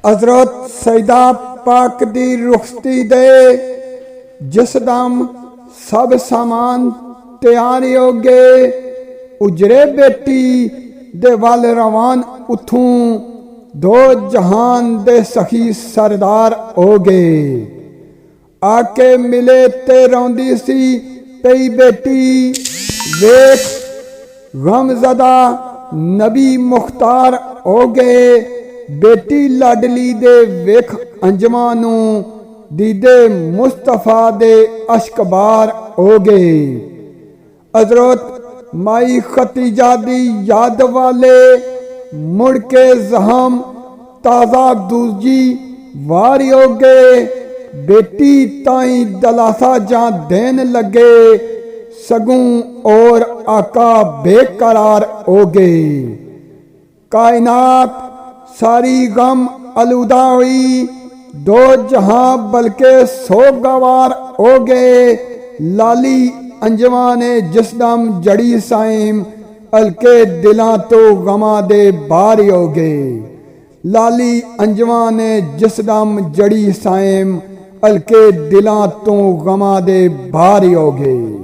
हजरत सईदा पाक दी रुखसती दे जिसदम सब सामान तैयार हो गए। उजरे बेटी दे वल रवान उथों दो जहान दे सखी सरदार हो गए। आके मिले ते रोंदी सी पई बेटी वेख गमज़दा नबी मुख्तार हो गए। बेटी लाडली दे वेख अंजमा नू दीदे मुस्तफा दे अशकबार हो गए। हजरत माई खतीजा दी याद वाले मुड़ के जहम ताज़ा दूजी वारी हो गए। बेटी ताई दलासा जा देन लगे सगूं और आका बेकरार हो गए। कायनात सारी गम अलूदा हुई, दो जहां बल्कि सोगवार हो गए। लाली अंजमा ने जिसदम जड़ी साइम हल्के दिलां तो गमा दे बारी हो गए। लाली अंजमा ने जिसदम जड़ी साइम हल्के दिलां तो गमा दे बारी हो गए।